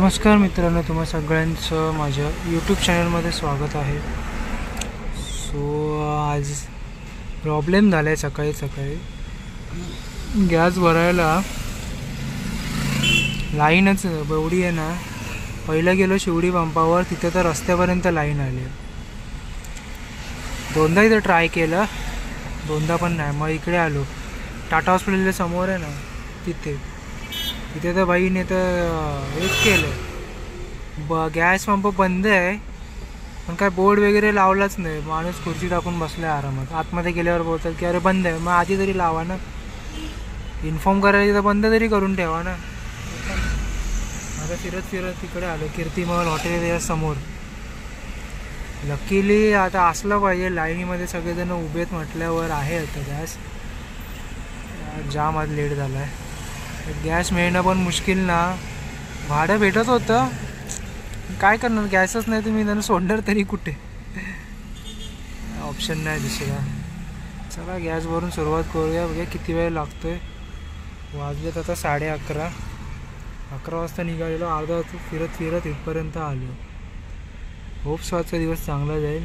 नमस्कार मित्रांनो, तुम्हा सगळ्यांचं माझ्या यूट्यूब चॅनलमध्ये स्वागत आहे। सो आज प्रॉब्लेम झाला आहे। सकाळी गॅस भरायला लाईनच एवढी आहे ना। पहिलं गेलो शिवडी पंपावर, तिथे तर रस्त्यापर्यंत लाईन आली। दोनदा इथं ट्राय केलं, दोनदा पण नाही। मग इकडे आलो, टाटा हॉस्पिटलच्या समोर आहे ना, तिथे तर बाईने तर हेच केलं। गॅस पंप बंद आहे, पण काय बोर्ड वगैरे लावलाच नाही। माणूस खुर्ची टाकून बसला आरामात। आतमध्ये गेल्यावर बोलतात की अरे बंद आहे। मग आधी तरी लावा ना, इन्फॉर्म करायला तर बंद तरी करून ठेवा ना। आता फिरत तिकडे आलो, कीर्तिमहल हॉटेल या समोर। लकीली आता असलं पाहिजे, लाईनीमध्ये सगळेजण उभेत म्हटल्यावर आहे आता गॅस। जाम आज लेट झाला आहे। गॅस मिळणं पण मुश्किल ना। भाडं भेटत होतं, काय करणार, गॅसच नाही तर मी त्यांना सोडणार तरी कुठे, ऑप्शन नाही दुसरा। चला गॅस भरून सुरुवात करूया, बघूया किती वेळ लागतोय। वाजलेत आता 11:30। 11 वाजता निघालेलो, अर्धा फिरत इथपर्यंत आलो। होप्स आजचा दिवस चांगला जाईल।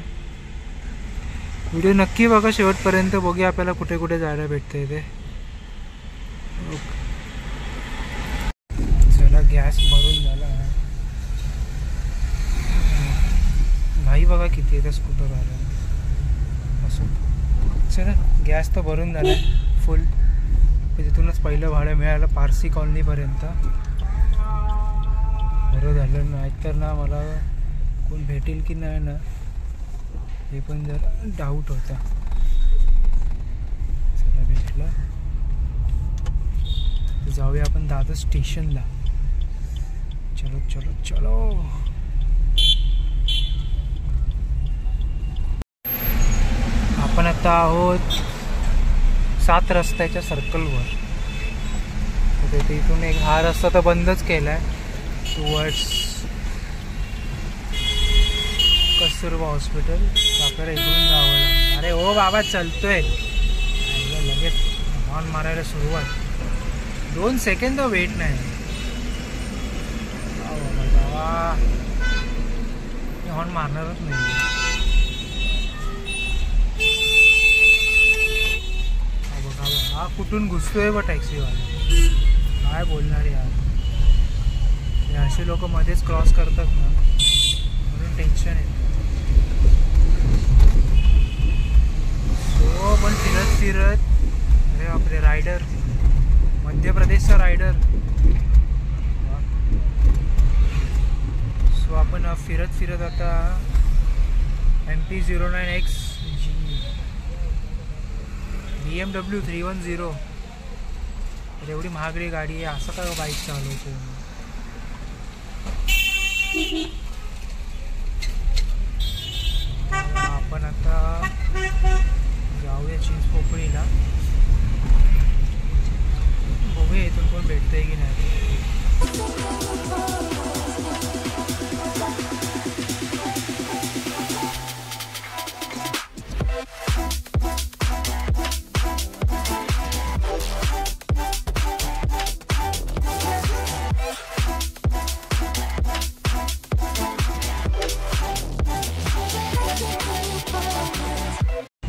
व्हिडिओ नक्की बघा शेवटपर्यंत, बघूया आपल्याला कुठे कुठे जायला भेटतंय ते। चला गॅस भरून झाला। भाई बघा किती आहे स्कूटर आला असं। चला गॅस तर भरून झाला फुल। तिथूनच पहिलं भाडं मिळालं पारसी कॉलनीपर्यंत। बरं झालं, नाही तर ना मला कोण भेटेल की नाही ना, हे पण जरा डाऊट होता। चला भेटलं, जाऊया आपण दादर स्टेशनला। चलो चलो चलो। आपण आता आहोत 7 रस्त्याच्या सर्कलवर। तिथे इथून एक हा रस्ता तर बंदच केलाय टुवर्ड्स कस्तुरबा हॉस्पिटल। आपल्याला इकडून जावं लागेल। अरे हो बाबा, चलतोय लगेच हॉर्न मारायला सुरुवात। 2 सेकंद वेट नाही। हॉर्न मारणारच नाही। हा कुठून घुसतोय बा टॅक्सीवाला, काय बोलणार यार। हे असे लोक मध्येच क्रॉस करतात ना, म्हणून टेन्शन आहे। सो पण फिरत अरे बापरे, रायडर, मध्य प्रदेशचा रायडर। सो आपण फिरत आता MP09X BMW 310। तर एवढी महागडी गाडी आहे, असं काय बाईक चालवतो। आपण आता जाऊया चिंचपोकळीला, बघूया इथून कोण भेटतंय की नाही।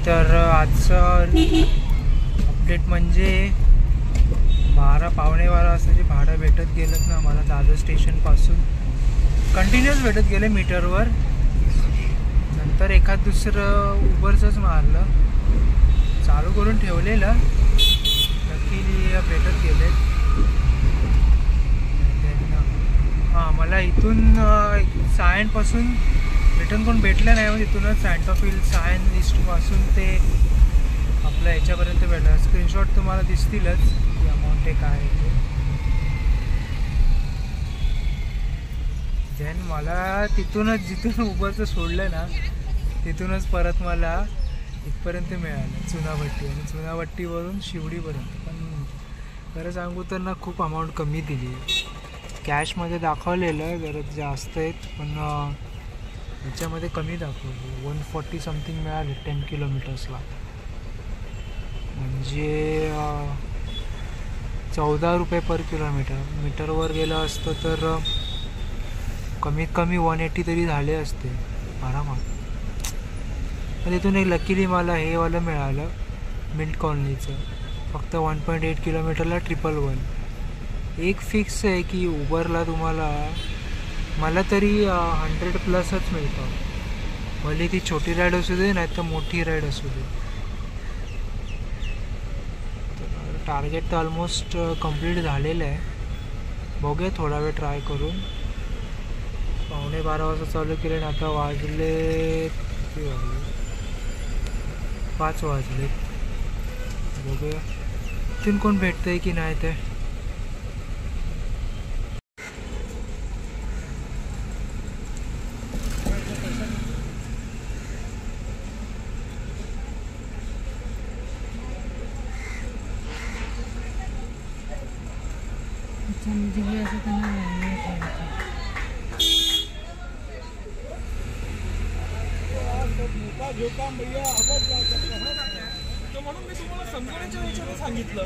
तर आजचं अपडेट म्हणजे 12 पावणे 12 वाजता जे भाडं भेटत गेलं ना मला दादर स्टेशनपासून, कंटिन्युअस भेटत गेले मीटरवर। नंतर एखाद दुसरं उबरचंच मारलं, चालू करून ठेवलेलं, नक्की भेटत गेले। हां, मला इथून सायनपासून रिटर्न कोण भेटलं नाही, मग तिथूनच सँटाफील्ड सायन ईस्टपासून ते आपल्या ह्याच्यापर्यंत भेटलं। स्क्रीनशॉट तुम्हाला दिसतीलच की अमाऊंट आहे काय आहे ते। देन मला तिथूनच, जिथून उबरचं सोडलं ना, तिथूनच परत मला इथपर्यंत मिळालं चुनाभट्टी, आणि चुनाभट्टीवरून शिवडीपर्यंत। पण खरं सांगू तर ना, खूप अमाऊंट कमी दिली आहे। कॅशमध्ये दाखवलेलं गरज जास्त आहेत, पण ह्याच्यामध्ये कमी दाखवली। 140 समथिंग मिळाले 10 किलोमीटर्सला, म्हणजे 14 रुपये पर किलोमीटर। मीटरवर गेलं असतं तर कमीत कमी 180 तरी झाले असते आरामात. पण इथून एक लकीली मला हे वालं मिळालं मिंट कॉलनीचं, फक्त 1.8 किलोमीटरला 111. एक फिक्स आहे की उबरला तुम्हाला मला तरी 100+ मिळतं, भले ती छोटी राईड असू दे नाही तर मोठी राईड असू दे. तर टार्गेट तर ऑलमोस्ट कंप्लीट झालेलं आहे. बघूया थोडा वेळ ट्राय करून. 11:15 वाजता चालू केले आणि आता वाजले किती वाजले, 5 वाजले. बघूया इथून कोण भेटतंय की नाही ते. म्हणून मी तुम्हाला समजवण्याच्या विचाराने सांगितलं.